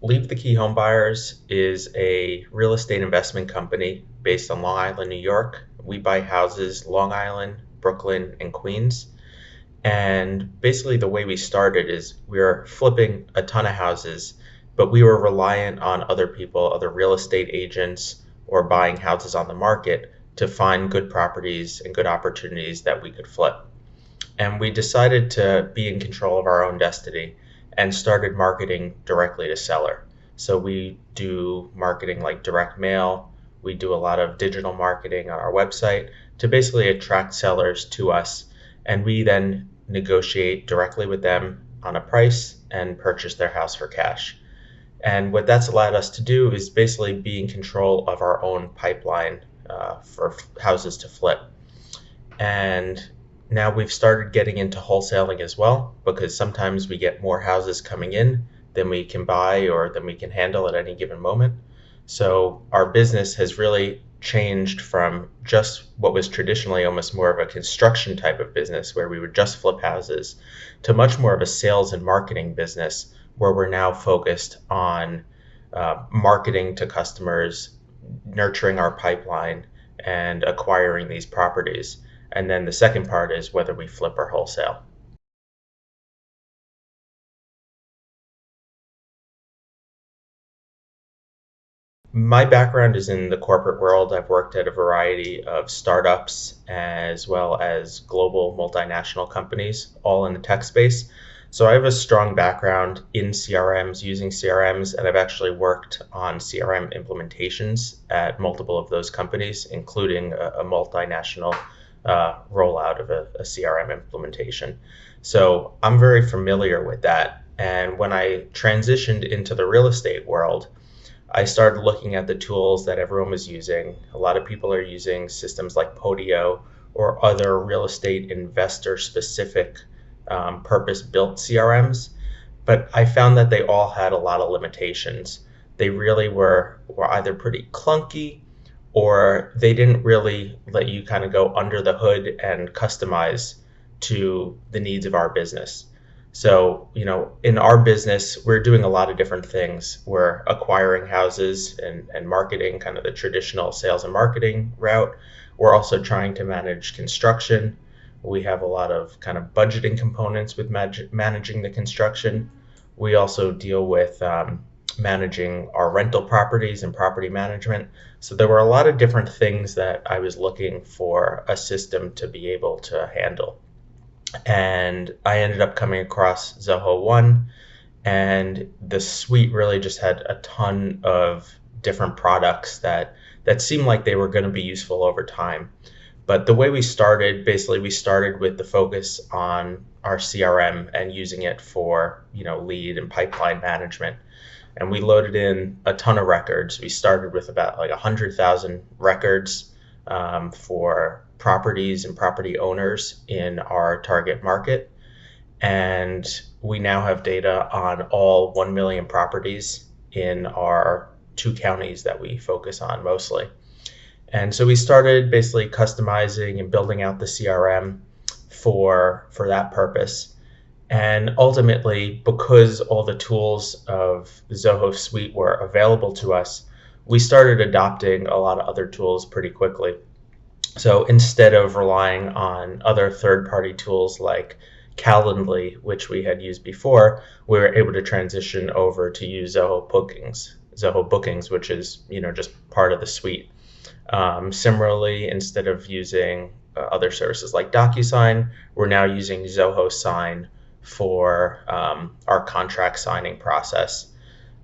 Leavethekey Home Buyers is a real estate investment company based on Long Island, New York. We buy houses Long Island, Brooklyn, and Queens. And basically, the way we started is we were flipping a ton of houses, but we were reliant on other people, other real estate agents, or buying houses on the market to find good properties and good opportunities that we could flip. And we decided to be in control of our own destiny and started marketing directly to seller. So we do marketing like direct mail. We do a lot of digital marketing on our website to basically attract sellers to us. And we then negotiate directly with them on a price and purchase their house for cash. And what that's allowed us to do is basically be in control of our own pipeline for houses to flip. And now we've started getting into wholesaling as well, because sometimes we get more houses coming in than we can buy or than we can handle at any given moment. So our business has really changed from just what was traditionally almost more of a construction type of business where we would just flip houses to much more of a sales and marketing business where we're now focused on marketing to customers, nurturing our pipeline, and acquiring these properties. And then the second part is whether we flip or wholesale. My background is in the corporate world. I've worked at a variety of startups as well as global multinational companies, all in the tech space. So I have a strong background in CRMs, using CRMs, and I've actually worked on CRM implementations at multiple of those companies, including a multinational rollout of a CRM implementation. So I'm very familiar with that. And when I transitioned into the real estate world, I started looking at the tools that everyone was using. A lot of people are using systems like Podio or other real estate investor specific purpose built CRMs, but I found that they all had a lot of limitations. They really were either pretty clunky or they didn't really let you kind of go under the hood and customize to the needs of our business. So, in our business, we're doing a lot of different things. We're acquiring houses and marketing, kind of the traditional sales and marketing route. We're also trying to manage construction. We have a lot of kind of budgeting components with managing the construction. We also deal with managing our rental properties and property management. So there were a lot of different things that I was looking for a system to be able to handle. And I ended up coming across Zoho One, and the suite really just had a ton of different products that seemed like they were going to be useful over time. But the way we started, basically, we started with the focus on our CRM and using it for lead and pipeline management. And we loaded in a ton of records. We started with about like 100,000 records for properties and property owners in our target market. And we now have data on all 1 million properties in our two counties that we focus on mostly. And so we started basically customizing and building out the CRM for that purpose. And ultimately, because all the tools of the Zoho suite were available to us, we started adopting a lot of other tools pretty quickly. So instead of relying on other third-party tools like Calendly, which we had used before, we were able to transition over to use Zoho Bookings, which is just part of the suite. Similarly, instead of using other services like DocuSign, we're now using Zoho Sign for our contract signing process.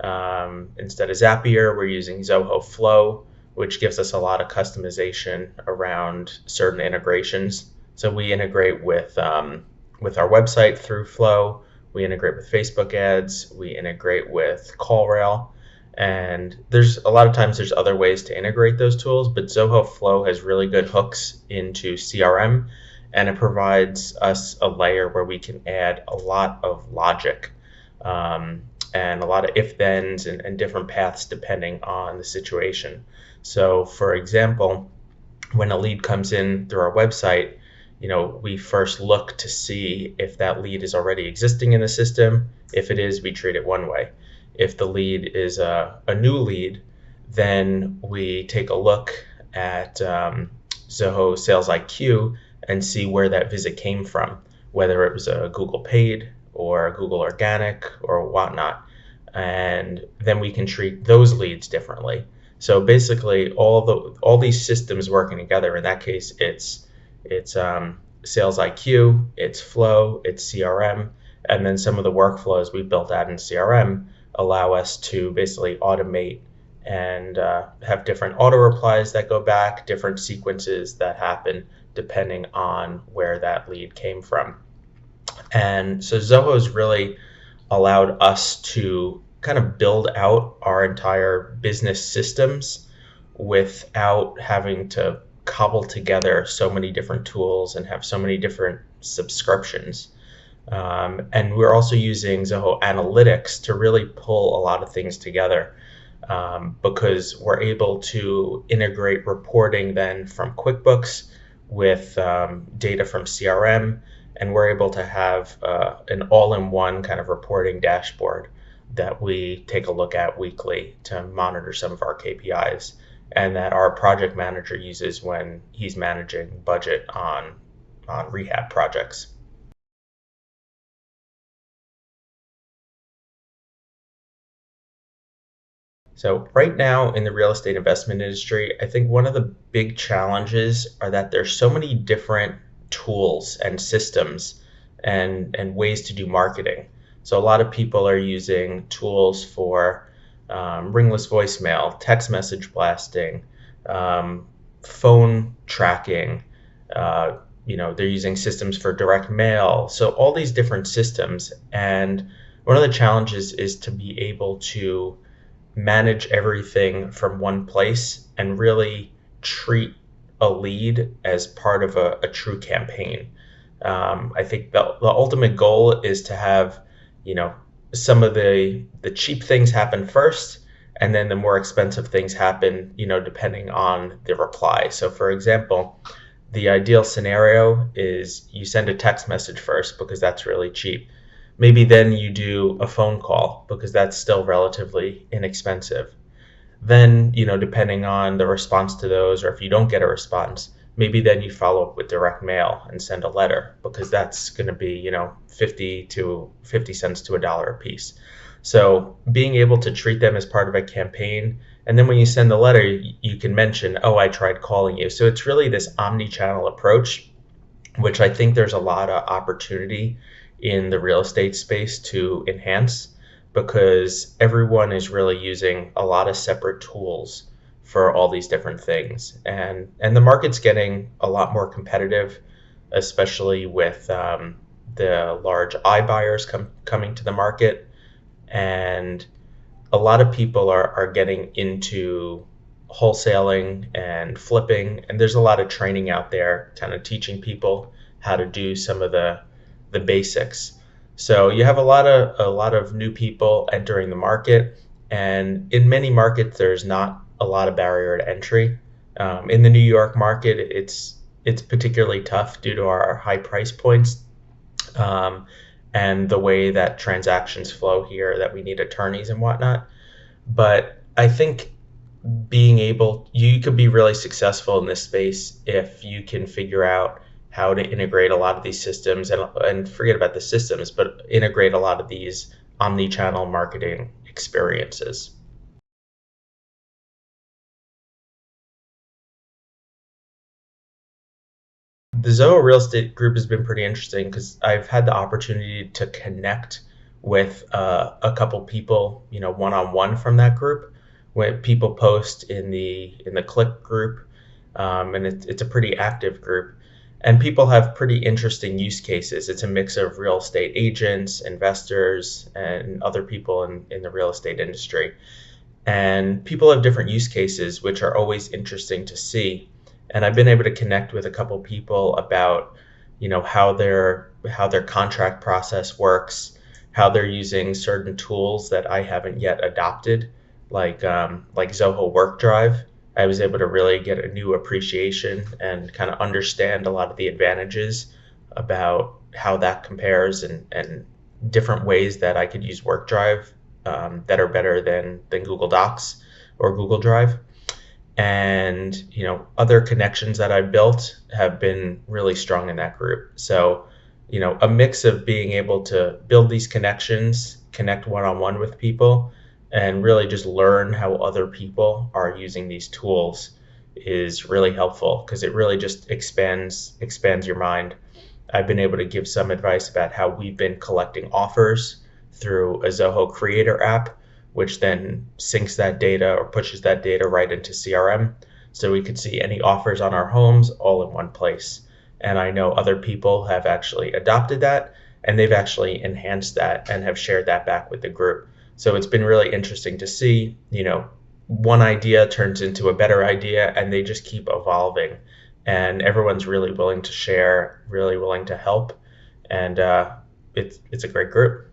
Instead of Zapier, we're using Zoho Flow, which gives us a lot of customization around certain integrations. So we integrate with our website through Flow. We integrate with Facebook ads. We integrate with CallRail. And there's a lot of times there's other ways to integrate those tools, but Zoho Flow has really good hooks into CRM, and it provides us a layer where we can add a lot of logic and a lot of if-thens and different paths depending on the situation. So for example, when a lead comes in through our website, we first look to see if that lead is already existing in the system. If it is, we treat it one way. If the lead is a new lead, then we take a look at Zoho Sales IQ and see where that visit came from, whether it was a Google paid or Google organic or whatnot. And then we can treat those leads differently. So basically, all these systems working together. In that case, it's Sales IQ, it's Flow, it's CRM, and then some of the workflows we built out in CRM allow us to basically automate and have different auto replies that go back, different sequences that happen depending on where that lead came from. And so Zoho's really allowed us to kind of build out our entire business systems without having to cobble together so many different tools and have so many different subscriptions. And we're also using Zoho Analytics to really pull a lot of things together, because we're able to integrate reporting then from QuickBooks with data from CRM, and we're able to have an all-in-one kind of reporting dashboard that we take a look at weekly to monitor some of our KPIs, and that our project manager uses when he's managing budget on rehab projects. So right now in the real estate investment industry, I think one of the big challenges are that there's so many different tools and systems and ways to do marketing. So a lot of people are using tools for ringless voicemail, text message blasting, phone tracking. They're using systems for direct mail. So all these different systems, and one of the challenges is to be able to manage everything from one place and really treat a lead as part of a true campaign. I think the ultimate goal is to have, some of the cheap things happen first, and then the more expensive things happen, depending on the reply. So for example, the ideal scenario is you send a text message first because that's really cheap. Maybe then you do a phone call because that's still relatively inexpensive. Then, depending on the response to those, or if you don't get a response, maybe then you follow up with direct mail and send a letter because that's going to be, 50 cents to $1 a piece. So being able to treat them as part of a campaign, and then when you send the letter, you can mention, oh, I tried calling you. So it's really this omni-channel approach, which I think there's a lot of opportunity in the real estate space to enhance, because everyone is really using a lot of separate tools for all these different things. And the market's getting a lot more competitive, especially with the large iBuyers coming to the market. And a lot of people are getting into wholesaling and flipping, and there's a lot of training out there kind of teaching people how to do some of the basics. So you have a lot of new people entering the market, and in many markets there's not a lot of barrier to entry. In the New York market, it's particularly tough due to our high price points, and the way that transactions flow here, that we need attorneys and whatnot. But I think you could be really successful in this space if you can figure out how to integrate a lot of these systems, and forget about the systems, but integrate a lot of these omni-channel marketing experiences. The Zoho Real Estate Group has been pretty interesting because I've had the opportunity to connect with a couple people, one-on-one from that group. When people post in the Click group, and it's a pretty active group, and people have pretty interesting use cases. It's a mix of real estate agents, investors, and other people in the real estate industry. And people have different use cases, which are always interesting to see. And I've been able to connect with a couple people about, how their contract process works, how they're using certain tools that I haven't yet adopted, like Zoho WorkDrive. I was able to really get a new appreciation and kind of understand a lot of the advantages about how that compares, and different ways that I could use WorkDrive that are better than Google Docs or Google Drive. And other connections that I've built have been really strong in that group. So a mix of being able to build these connections, connect one-on-one with people, and really just learn how other people are using these tools is really helpful, because it really just expands your mind. I've been able to give some advice about how we've been collecting offers through a Zoho Creator app, which then syncs that data or pushes that data right into CRM. So we could see any offers on our homes all in one place. And I know other people have actually adopted that, and they've actually enhanced that and have shared that back with the group. So it's been really interesting to see, one idea turns into a better idea, and they just keep evolving. And everyone's really willing to share, really willing to help, and it's a great group.